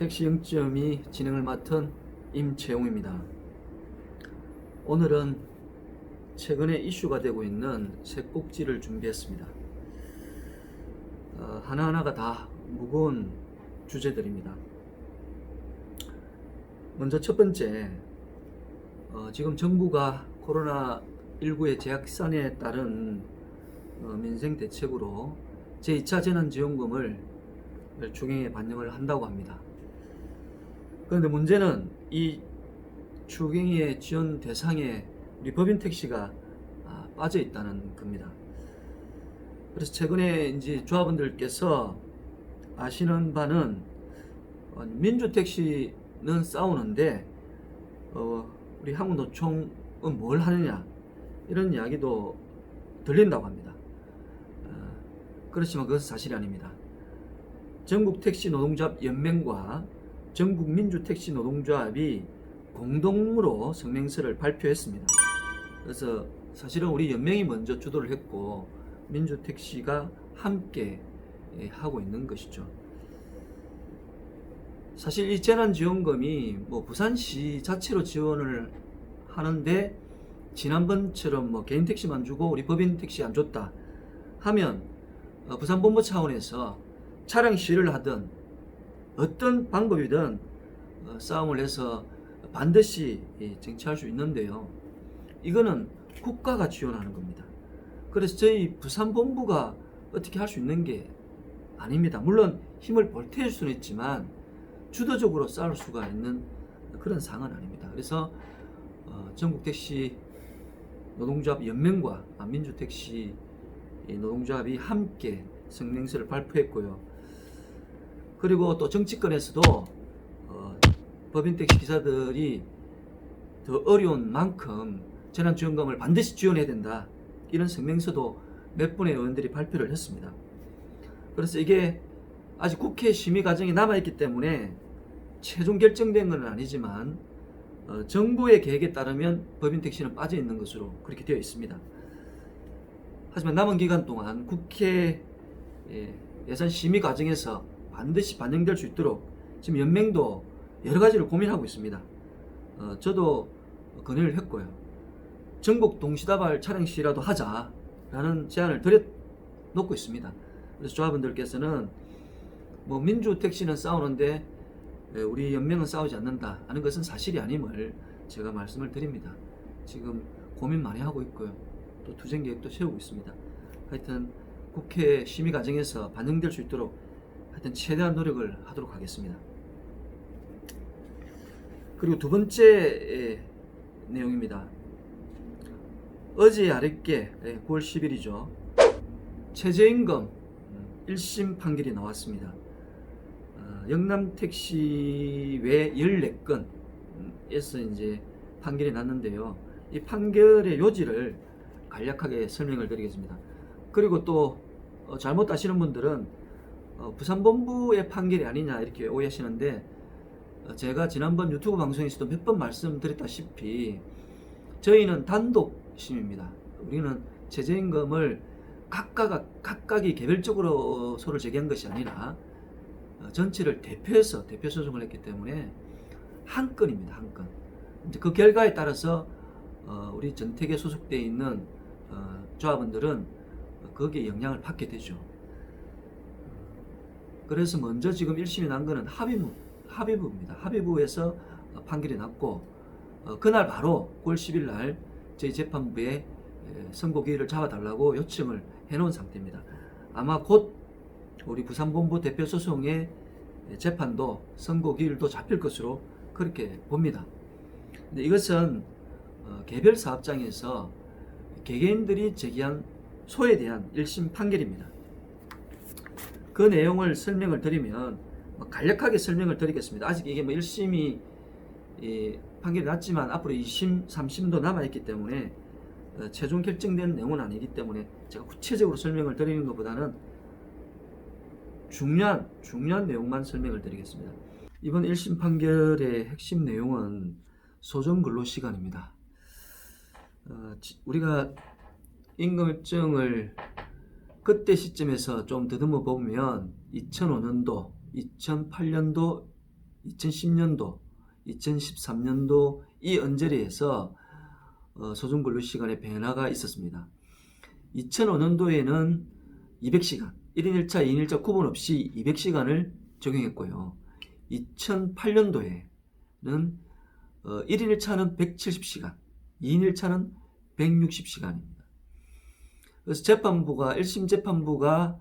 택시 0.2 진행을 맡은 임채용입니다. 오늘은 최근에 이슈가 되고 있는 세 꼭지를 준비했습니다. 하나하나가 다 무거운 주제들입니다. 먼저 첫 번째, 지금 정부가 코로나19의 재확산에 따른 민생 대책으로 제2차 재난지원금을 추경에 반영을 한다고 합니다. 그런데 문제는 이 추경의 지원 대상에 우리 법인 택시가 빠져 있다는 겁니다. 그래서 최근에 이제 조합원들께서 아시는 바는 민주 택시는 싸우는데 우리 한국노총은 뭘 하느냐 이런 이야기도 들린다고 합니다. 그렇지만 그것은 사실이 아닙니다. 전국택시노동조합 연맹과 전국민주택시노동조합이 공동으로 성명서를 발표했습니다. 그래서 사실은 우리 연맹이 먼저 주도를 했고 민주택시가 함께 하고 있는 것이죠. 사실 이 재난지원금이 부산시 자체로 지원을 하는데 지난번처럼 개인 택시만 주고 우리 법인 택시 안 줬다 하면 부산본부 차원에서 차량 시위를 하든 어떤 방법이든 싸움을 해서 반드시 쟁취할 수 있는데요. 이거는 국가가 지원하는 겁니다. 그래서 저희 부산본부가 어떻게 할 수 있는 게 아닙니다. 물론 힘을 보태줄 수는 있지만 주도적으로 싸울 수가 있는 그런 상황은 아닙니다. 그래서 전국택시 노동조합 연맹과 민주택시 노동조합이 함께 성명서를 발표했고요. 그리고 또 정치권에서도 법인택시 기사들이 더 어려운 만큼 재난지원금을 반드시 지원해야 된다 이런 성명서도 몇 분의 의원들이 발표를 했습니다. 그래서 이게 아직 국회 심의 과정이 남아있기 때문에 최종 결정된 건 아니지만 정부의 계획에 따르면 법인택시는 빠져 있는 것으로 그렇게 되어 있습니다. 하지만 남은 기간 동안 국회 예산 심의 과정에서 반드시 반영될 수 있도록 지금 연맹도 여러 가지를 고민하고 있습니다. 저도 건의를 했고요. 전국 동시다발 차량 시위라도 하자라는 제안을 드려놓고 있습니다. 그래서 조합원들께서는 민주택시는 싸우는데 우리 연맹은 싸우지 않는다 하는 것은 사실이 아님을 제가 말씀을 드립니다. 지금 고민 많이 하고 있고요. 또 투쟁 계획도 세우고 있습니다. 하여튼 국회 심의 과정에서 반영될 수 있도록 하여튼 최대한 노력을 하도록 하겠습니다. 그리고 두 번째 내용입니다. 어제 아랫게 9월 10일이죠. 최저임금 1심 판결이 나왔습니다. 영남택시 외 14건에서 이제 판결이 났는데요. 이 판결의 요지를 간략하게 설명을 드리겠습니다. 그리고 또 잘못 아시는 분들은 부산본부의 판결이 아니냐 이렇게 오해하시는데 제가 지난번 유튜브 방송에서도 몇 번 말씀드렸다시피 저희는 단독심입니다. 우리는 최저임금을 각각이 개별적으로 소를 제기한 것이 아니라 전체를 대표해서 대표 소송을 했기 때문에 한 건입니다. 한 건. 이제 그 결과에 따라서 우리 전택에 소속되어 있는 조합원들은 거기에 영향을 받게 되죠. 그래서 먼저 지금 1심이 난 거는 합의부입니다. 합의부에서 판결이 났고 그날 바로 9월 10일 날 저희 재판부에 선고 기일을 잡아달라고 요청을 해놓은 상태입니다. 아마 곧 우리 부산본부 대표 소송의 재판도 선고 기일도 잡힐 것으로 그렇게 봅니다. 근데 이것은 개별 사업장에서 개개인들이 제기한 소에 대한 1심 판결입니다. 그 내용을 설명을 드리면 간략하게 설명을 드리겠습니다. 아직 이게 1심이 판결이 났지만 앞으로 2심, 3심도 남아있기 때문에 최종 결정된 내용은 아니기 때문에 제가 구체적으로 설명을 드리는 것보다는 중요한 내용만 설명을 드리겠습니다. 이번 1심 판결의 핵심 내용은 소정근로시간입니다. 우리가 임금협정을 그때 시점에서 좀 더듬어 보면 2005년도, 2008년도, 2010년도, 2013년도 이 언저리에서 소중근로시간의 변화가 있었습니다. 2005년도에는 200시간, 1인 1차, 2인 1차 구분 없이 200시간을 적용했고요. 2008년도에는 1인 1차는 170시간, 2인 1차는 160시간입니다. 그래서 재판부가 1심 재판부가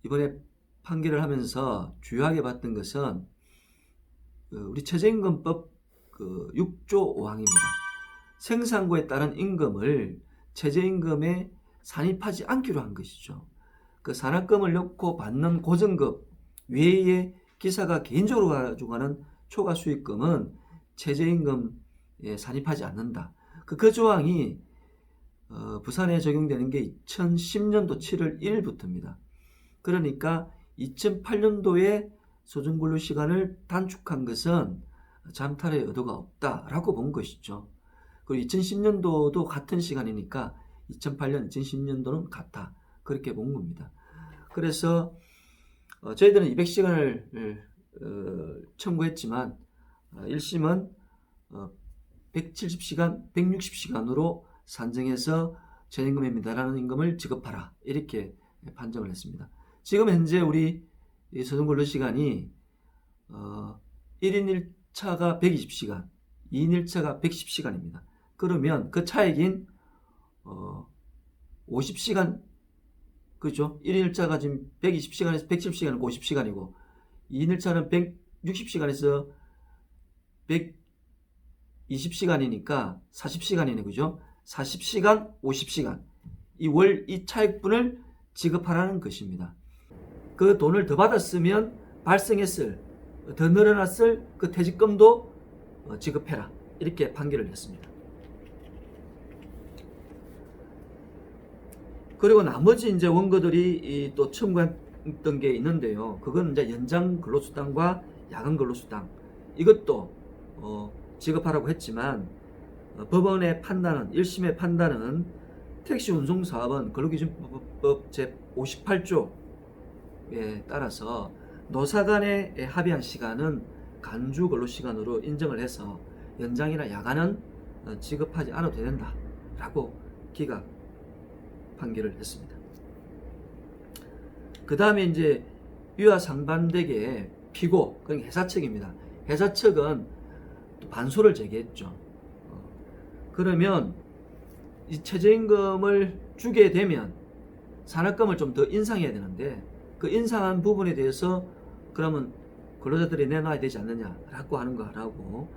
이번에 판결을 하면서 주요하게 봤던 것은 우리 최저임금법 6조 5항입니다. 생산고에 따른 임금을 최저임금에 산입하지 않기로 한 것이죠. 그 산학금을 넣고 받는 고정급 외에 기사가 개인적으로 가져가는 초과 수익금은 최저임금에 산입하지 않는다. 그 조항이 부산에 적용되는 게 2010년도 7월 1일부터입니다. 그러니까 2008년도에 소중근로시간을 단축한 것은 잠탈의 의도가 없다라고 본 것이죠. 그리고 2010년도도 같은 시간이니까 2008년, 2010년도는 같다. 그렇게 본 겁니다. 그래서 저희들은 200시간을 청구했지만 1심은 170시간, 160시간으로 산정해서 최저임금에 미달하는 임금을 지급하라. 이렇게 판정을 했습니다. 지금 현재 우리 소중근로시간이 1인 1차가 120시간, 2인 1차가 110시간입니다. 그러면 그 차액인 50시간, 그죠? 1인 1차가 지금 120시간에서 170시간은 50시간이고 2인 1차는 160시간에서 120시간이니까 40시간이네, 그죠? 40시간, 50시간. 이 차액분을 지급하라는 것입니다. 그 돈을 더 받았으면 발생했을, 더 늘어났을 그 퇴직금도 지급해라. 이렇게 판결을 했습니다. 그리고 나머지 이제 원고들이 또 청구했던 게 있는데요. 그건 이제 연장 근로수당과 야간 근로수당. 이것도 지급하라고 했지만 법원의 판단은 1심의 판단은 택시 운송 사업은 근로기준법 제 58조에 따라서 노사 간에 합의한 시간은 간주 근로시간으로 인정을 해서 연장이나 야간은 지급하지 않아도 된다라고 기각 판결을 했습니다. 그 다음에 이제 이와 상반되게 피고, 그러니까 회사 측입니다. 회사 측은 또 반소를 제기했죠. 그러면 이 최저임금을 주게 되면 산학금을 좀 더 인상해야 되는데 그 인상한 부분에 대해서 그러면 근로자들이 내놔야 되지 않느냐라고 하는 거라고.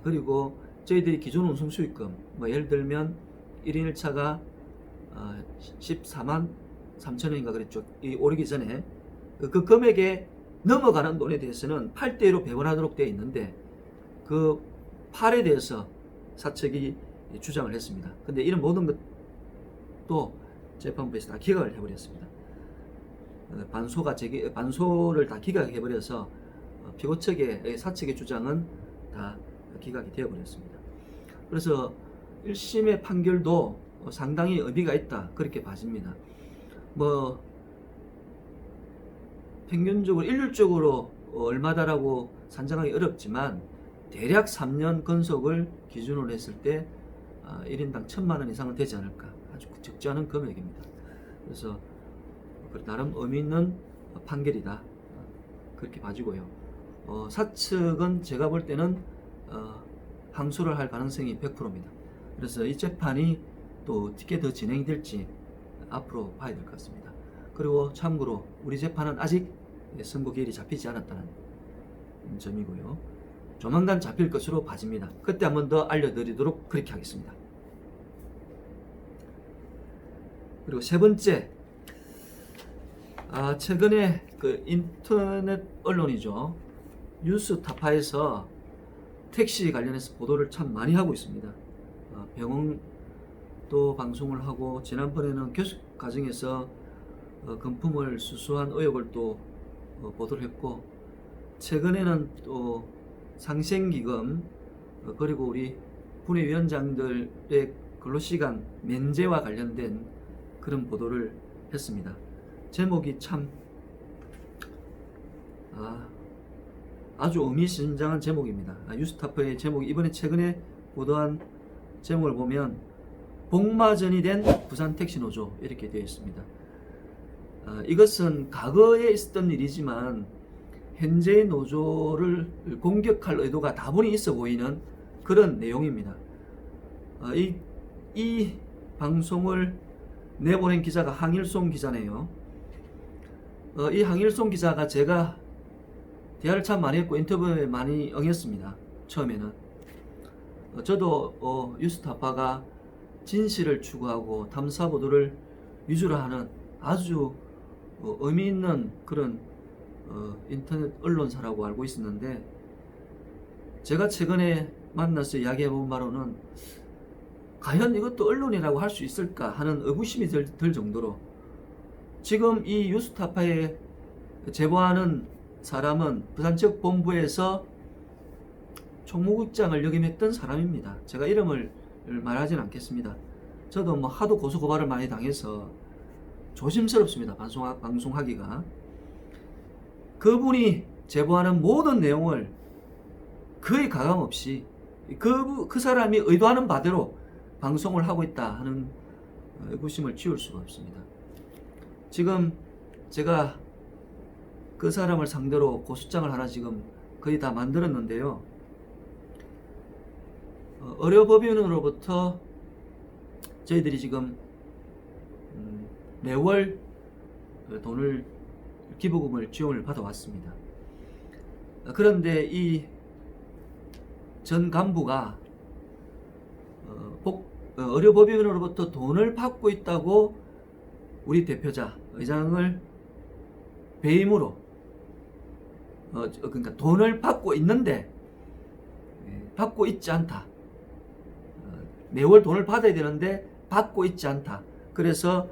그리고 저희들이 기존 운송 수익금, 뭐 예를 들면 1인 1차가 14만 3천 원인가 그랬죠. 이 오르기 전에 그 금액에 넘어가는 돈에 대해서는 8대1로 배분하도록 되어 있는데 그 8에 대해서 사측이 주장을 했습니다. 근데 이런 모든 것도 재판부에서 다 기각을 해버렸습니다. 반소를 다 기각해버려서 피고 측의 사측의 주장은 다 기각이 되어버렸습니다. 그래서 1심의 판결도 상당히 의미가 있다, 그렇게 봐집니다. 뭐 평균적으로 일률적으로 얼마다라고 산정하기 어렵지만 대략 3년 근속을 기준으로 했을 때 1인당 1,000만 원 이상은 되지 않을까, 아주 적지 않은 금액입니다. 그래서 나름 의미 있는 판결이다, 그렇게 봐지고요. 사측은 제가 볼 때는 항소를 할 가능성이 100%입니다. 그래서 이 재판이 또 어떻게 더 진행이 될지 앞으로 봐야 될 것 같습니다. 그리고 참고로 우리 재판은 아직 선고 기일이 잡히지 않았다는 점이고요. 조만간 잡힐 것으로 봐집니다. 그때 한 번 더 알려드리도록 그렇게 하겠습니다. 그리고 세 번째, 최근에 그 인터넷 언론이죠, 뉴스타파에서 택시 관련해서 보도를 참 많이 하고 있습니다. 병원도 방송을 하고, 지난번에는 교습 과정에서 금품을 수수한 의혹을 또 보도를 했고, 최근에는 또 상생기금, 그리고 우리 분회위원장들의 근로시간 면제와 관련된 그런 보도를 했습니다. 제목이 참 아주 의미심장한 제목입니다. 뉴스타파의 제목이 이번에 최근에 보도한 제목을 보면 복마전이 된 부산 택시노조 이렇게 되어 있습니다. 이것은 과거에 있었던 일이지만 현재의 노조를 공격할 의도가 다분히 있어 보이는 그런 내용입니다. 이 방송을 내보낸 기자가 항일송 기자네요. 이 항일송 기자가 제가 대화를 참 많이 했고 인터뷰에 많이 응했습니다. 처음에는 저도 뉴스타파가 진실을 추구하고 탐사 보도를 위주로 하는 아주 의미 있는 그런 인터넷 언론사라고 알고 있었는데, 제가 최근에 만나서 이야기해본 바로는 과연 이것도 언론이라고 할 수 있을까 하는 의구심이 들 정도로, 지금 이 뉴스타파에 제보하는 사람은 부산 지역 본부에서 총무국장을 역임했던 사람입니다. 제가 이름을 말하진 않겠습니다. 저도 뭐 하도 고소고발을 많이 당해서 조심스럽습니다. 방송하기가. 그분이 제보하는 모든 내용을 거의 가감없이 그 사람이 의도하는 바대로 방송을 하고 있다 하는 의구심을 지울 수가 없습니다. 지금 제가 그 사람을 상대로 고소장을 하나 지금 거의 다 만들었는데요. 의료법인으로부터 저희들이 지금 매월 돈을 기부금을 지원을 받아왔습니다. 그런데 이 전 간부가 의료법인으로부터 돈을 받고 있다고 우리 대표자 의장을 배임으로 그러니까 돈을 받고 있는데 받고 있지 않다. 매월 돈을 받아야 되는데 받고 있지 않다. 그래서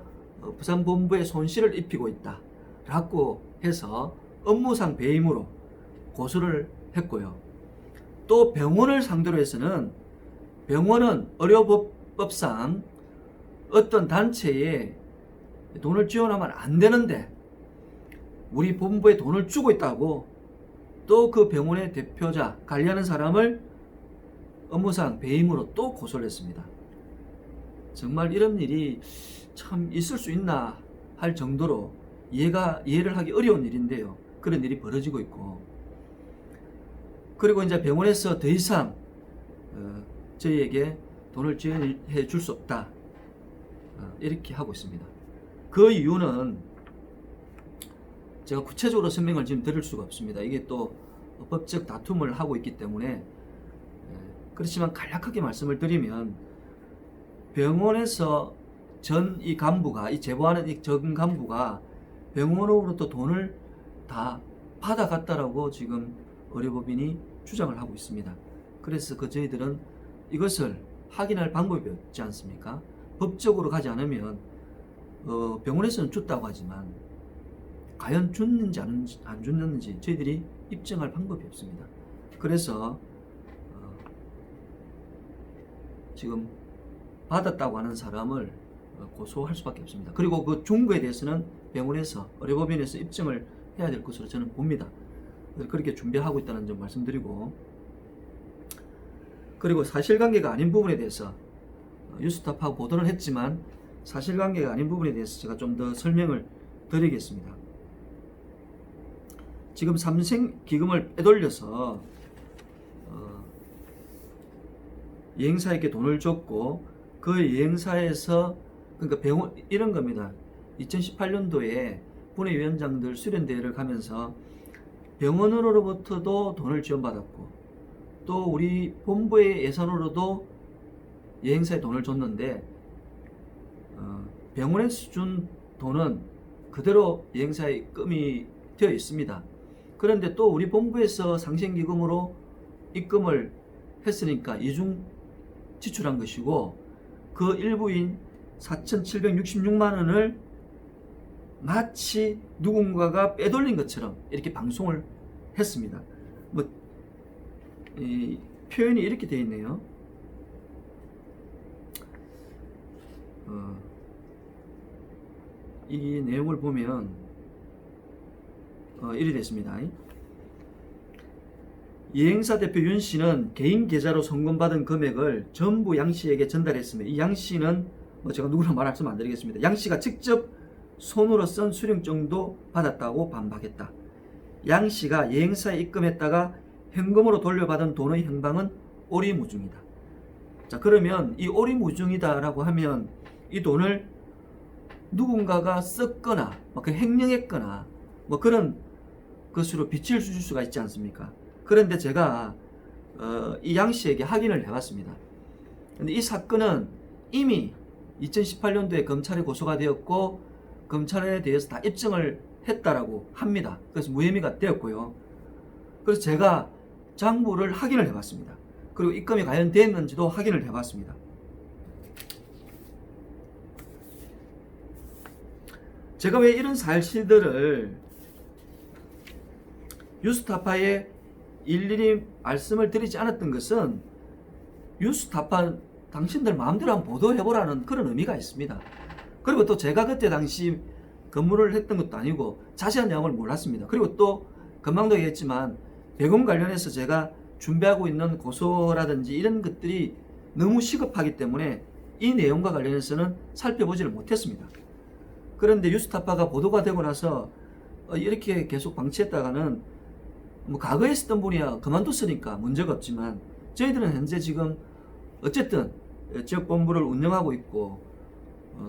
부산 본부에 손실을 입히고 있다 라고 해서 업무상 배임으로 고소를 했고요. 또 병원을 상대로 해서는 병원은 의료법상 어떤 단체에 돈을 지원하면 안 되는데 우리 본부에 돈을 주고 있다고 또 그 병원의 대표자 관리하는 사람을 업무상 배임으로 또 고소를 했습니다. 정말 이런 일이 참 있을 수 있나 할 정도로 이해를 하기 어려운 일인데요. 그런 일이 벌어지고 있고, 그리고 이제 병원에서 더 이상 저희에게 돈을 지원해 줄 수 없다 이렇게 하고 있습니다. 그 이유는 제가 구체적으로 설명을 지금 드릴 수가 없습니다. 이게 또 법적 다툼을 하고 있기 때문에. 그렇지만 간략하게 말씀을 드리면, 병원에서 이 간부가, 이 제보하는 이 전 간부가 병원으로부터 돈을 다 받아갔다라고 지금 의료법인이 주장을 하고 있습니다. 그래서 저희들은 이것을 확인할 방법이 없지 않습니까? 법적으로 가지 않으면 병원에서는 줬다고 하지만 과연 줬는지 안 줬는지 저희들이 입증할 방법이 없습니다. 그래서 지금 받았다고 하는 사람을 고소할 수밖에 없습니다. 그리고 그 준 거에 대해서는 병원에서, 의료법인에서 입증을 해야 될 것으로 저는 봅니다. 그렇게 준비하고 있다는 점 말씀드리고, 그리고 사실관계가 아닌 부분에 대해서 뉴스타파하고 보도는 했지만 사실관계가 아닌 부분에 대해서 제가 좀 더 설명을 드리겠습니다. 지금 삼성기금을 빼돌려서 여행사에게 돈을 줬고, 그 여행사에서, 그러니까 병원, 이런 겁니다. 2018년도에 분회위원장들 수련대회를 가면서 병원으로부터도 돈을 지원받았고, 또 우리 본부의 예산으로도 여행사에 돈을 줬는데, 병원에서 준 돈은 그대로 여행사에 입금이 되어 있습니다. 그런데 또 우리 본부에서 상생기금으로 입금을 했으니까 이중 지출한 것이고, 그 일부인 4,766만 원을 마치 누군가가 빼돌린 것처럼 이렇게 방송을 했습니다. 이 표현이 이렇게 되어 있네요. 이 내용을 보면 이리 됐습니다. 이행사 대표 윤 씨는 개인 계좌로 송금받은 금액을 전부 양 씨에게 전달했으며 이 양 씨는 제가 누구나 말씀 안 드리겠습니다. 양 씨가 직접 손으로 쓴 수령증도 받았다고 반박했다. 양 씨가 이행사에 입금했다가 현금으로 돌려받은 돈의 행방은 오리무중이다. 자, 그러면 이 오리무중이다라고 하면 이 돈을 누군가가 썼거나 횡령했거나 그런 것으로 빛을 줄 수가 있지 않습니까? 그런데 제가 이 양 씨에게 확인을 해봤습니다. 근데 이 사건은 이미 2018년도에 검찰에 고소가 되었고 검찰에 대해서 다 입증을 했다라고 합니다. 그래서 무혐의가 되었고요. 그래서 제가 장부를 확인을 해봤습니다. 그리고 입금이 과연 됐는지도 확인을 해봤습니다. 제가 왜 이런 사실들을 뉴스타파에 일일이 말씀을 드리지 않았던 것은 뉴스타파 당신들 마음대로 한번 보도해보라는 그런 의미가 있습니다. 그리고 또 제가 그때 당시 근무를 했던 것도 아니고 자세한 내용을 몰랐습니다. 그리고 또 금방도 얘기했지만 배금 관련해서 제가 준비하고 있는 고소라든지 이런 것들이 너무 시급하기 때문에 이 내용과 관련해서는 살펴보지를 못했습니다. 그런데 뉴스타파가 보도가 되고 나서 이렇게 계속 방치했다가는 과거에 있었던 분이야 그만뒀으니까 문제가 없지만 저희들은 현재 지금 어쨌든 지역본부를 운영하고 있고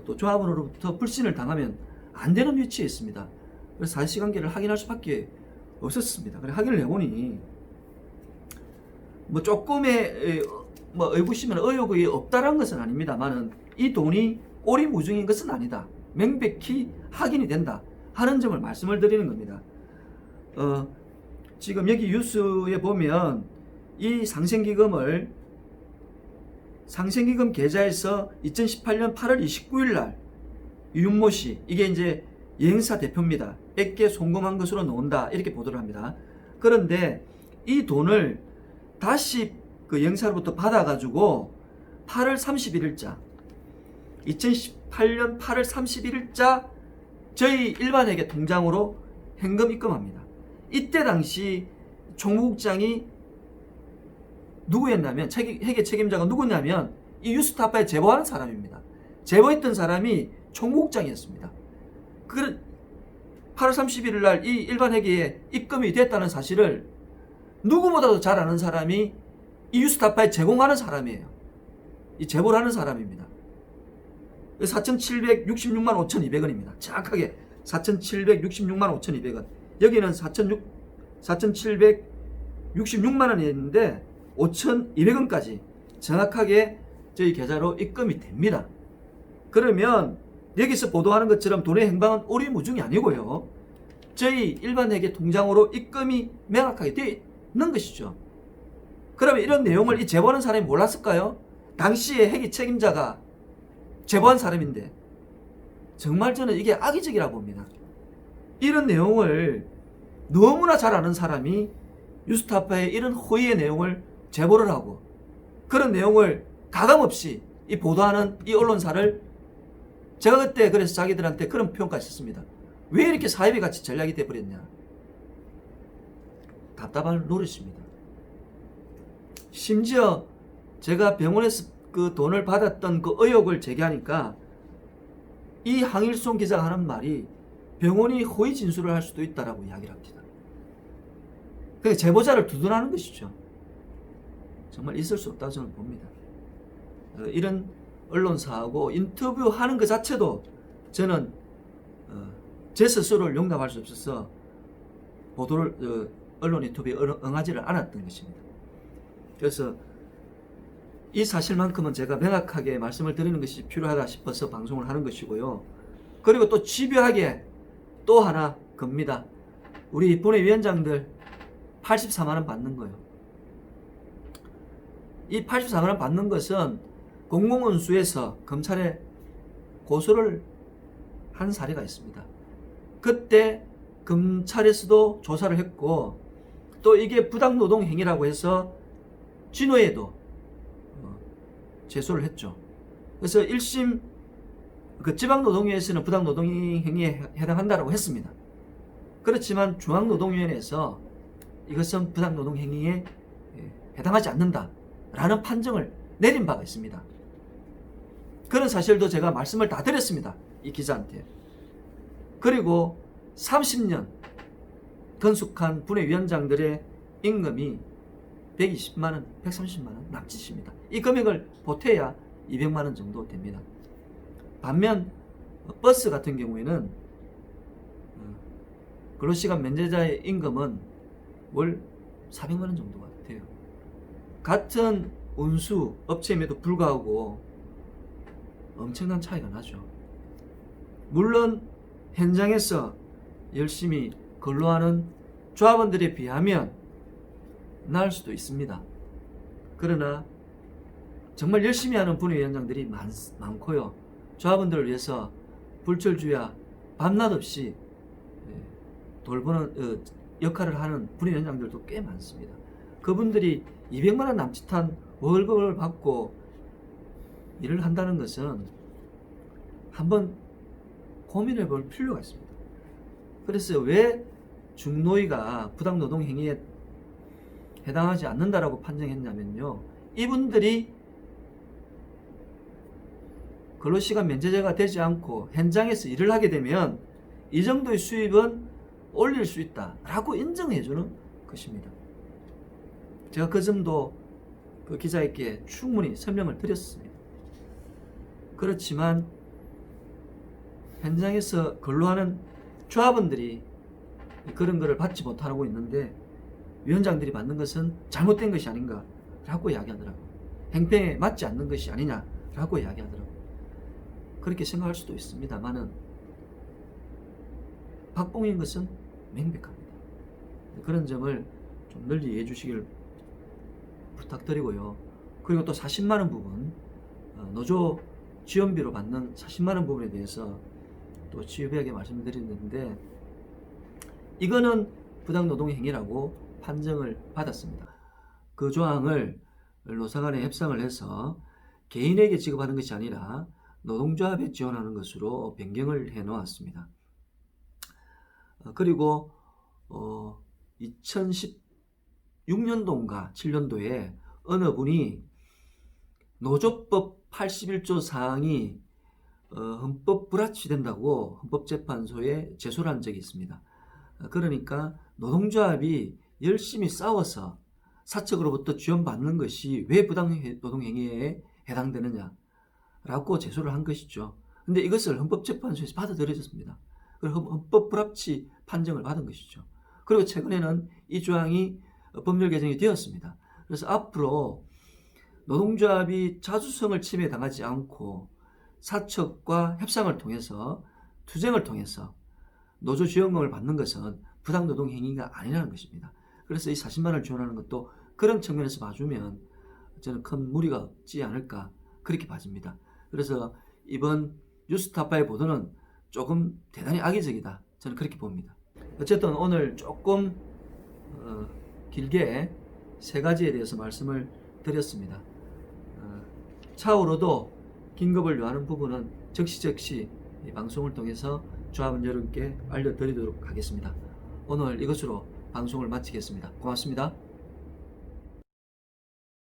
또 조합원으로부터 불신을 당하면 안 되는 위치에 있습니다. 그래서 사실관계를 확인할 수밖에 없었습니다. 그래 확인을 해보니 조금의 의구심이나 의혹이 없다는 것은 아닙니다만은 이 돈이 오리무중인 것은 아니다. 명백히 확인이 된다 하는 점을 말씀을 드리는 겁니다. 지금 여기 뉴스에 보면 이 상생기금 계좌에서 2018년 8월 29일 날 윤모 씨, 이게 이제 여행사 대표입니다. 100개 송금한 것으로 나온다 이렇게 보도를 합니다. 그런데 이 돈을 다시 그 여행사로부터 받아가지고 8월 31일자 2018년 8월 31일자 저희 일반회계 통장으로 현금 입금합니다. 이때 당시 총무국장이 누구였냐면 회계 책임자가 누구냐면 이 뉴스타파에 제보하는 사람입니다. 제보했던 사람이 총무국장이었습니다. 8월 31일 날 이 일반회계에 입금이 됐다는 사실을 누구보다도 잘 아는 사람이 이 뉴스타파에 제공하는 사람이에요. 이 제보를 하는 사람입니다. 4,766만 5,200원입니다. 정확하게 4,766만 5,200원. 여기는 4,766만 원이 있는데 5,200원까지 정확하게 저희 계좌로 입금이 됩니다. 그러면 여기서 보도하는 것처럼 돈의 행방은 오리무중이 아니고요. 저희 일반회계 통장으로 입금이 명확하게 되어 있는 것이죠. 그러면 이런 내용을 이 제보하는 사람이 몰랐을까요? 당시에 회계 책임자가 제보한 사람인데 정말 저는 이게 악의적이라고 봅니다. 이런 내용을 너무나 잘 아는 사람이 뉴스타파에 이런 허위의 내용을 제보를 하고 그런 내용을 가감없이 이 보도하는 이 언론사를 제가 그때 그래서 자기들한테 그런 표현까지 썼습니다. 왜 이렇게 사이비 같이 전략이 돼버렸냐. 답답할 노릇입니다. 심지어 제가 병원에서 그 돈을 받았던 그 의혹을 제기하니까 이 항일송 기자가 하는 말이 병원이 허위 진술을 할 수도 있다라고 이야기를 합니다. 그러니까 제보자를 두둔하는 것이죠. 정말 있을 수 없다고 저는 봅니다. 이런 언론사하고 인터뷰하는 것 자체도 저는 제 스스로를 용납할 수 없어서 보도를 언론 인터뷰에 응하지를 않았던 것입니다. 그래서 이 사실만큼은 제가 명확하게 말씀을 드리는 것이 필요하다 싶어서 방송을 하는 것이고요. 그리고 또 집요하게 또 하나 겁니다. 우리 본회위원장들 84만원 받는 거예요. 이 84만원 받는 것은 공공운수에서 검찰에 고소를 한 사례가 있습니다. 그때 검찰에서도 조사를 했고 또 이게 부당노동 행위라고 해서 진호에도 제소를 했죠. 그래서 1심 그 지방노동위에서는 부당노동 행위에 해당한다고 했습니다. 그렇지만 중앙노동위원회에서 이것은 부당노동 행위에 해당하지 않는다라는 판정을 내린 바가 있습니다. 그런 사실도 제가 말씀을 다 드렸습니다. 이 기자한테. 그리고 30년 건숙한 분회위원장들의 임금이 120만원, 130만원 남짓입니다. 이 금액을 보태야 200만원 정도 됩니다. 반면 버스 같은 경우에는 근로시간 면제자의 임금은 월 400만원 정도가 돼요. 같은 운수 업체임에도 불구하고 엄청난 차이가 나죠. 물론 현장에서 열심히 근로하는 조합원들에 비하면 나을 수도 있습니다. 그러나 정말 열심히 하는 분회위원장들이 많고요. 조합원들을 위해서 불철주야 밤낮 없이 돌보는 역할을 하는 분회위원장들도 꽤 많습니다. 그분들이 200만원 남짓한 월급을 받고 일을 한다는 것은 한번 고민해 볼 필요가 있습니다. 그래서 왜 중노위가 부당노동 행위에 해당하지 않는다라고 판정했냐면요, 이분들이 근로시간 면제자가 되지 않고 현장에서 일을 하게 되면 이 정도의 수입은 올릴 수 있다라고 인정해 주는 것입니다. 제가 그 점도 그 기자에게 충분히 설명을 드렸습니다. 그렇지만 현장에서 근로하는 조합원들이 그런 것을 받지 못하고 있는데 위원장들이 받는 것은 잘못된 것이 아닌가라고 이야기하더라고요. 행평에 맞지 않는 것이 아니냐라고 이야기하더라고요. 그렇게 생각할 수도 있습니다만은 박봉인 것은 명백합니다. 그런 점을 좀 널리 이해해 주시길 부탁드리고요. 그리고 또 40만원 부분, 노조 지원비로 받는 40만원 부분에 대해서 또 지휘부에게 말씀드렸는데, 이거는 부당노동 행위라고 판정을 받았습니다. 그 조항을 노사 간에 협상을 해서 개인에게 지급하는 것이 아니라 노동조합에 지원하는 것으로 변경을 해 놓았습니다. 그리고 2016년도인가 7년도에 어느 분이 노조법 81조 사항이 헌법 불합치된다고 헌법재판소에 제소를 한 적이 있습니다. 그러니까 노동조합이 열심히 싸워서 사측으로부터 지원받는 것이 왜 부당노동행위에 해당되느냐라고 제소를 한 것이죠. 근데 이것을 헌법재판소에서 받아들여졌습니다. 그리고 헌법 불합치 판정을 받은 것이죠. 그리고 최근에는 이 조항이 법률 개정이 되었습니다. 그래서 앞으로 노동조합이 자주성을 침해당하지 않고 사측과 협상을 통해서, 투쟁을 통해서 노조 지원금을 받는 것은 부당노동 행위가 아니라는 것입니다. 그래서 이 40만원을 지원하는 것도 그런 측면에서 봐주면 저는 큰 무리가 없지 않을까, 그렇게 봐집니다. 그래서 이번 뉴스타파의 보도는 조금 대단히 악의적이다, 저는 그렇게 봅니다. 어쨌든 오늘 조금 길게 세 가지에 대해서 말씀을 드렸습니다. 차후로도 긴급을 요하는 부분은 즉시 이 방송을 통해서 조합원 여러분께 알려드리도록 하겠습니다. 오늘 이것으로 방송을 마치겠습니다. 고맙습니다.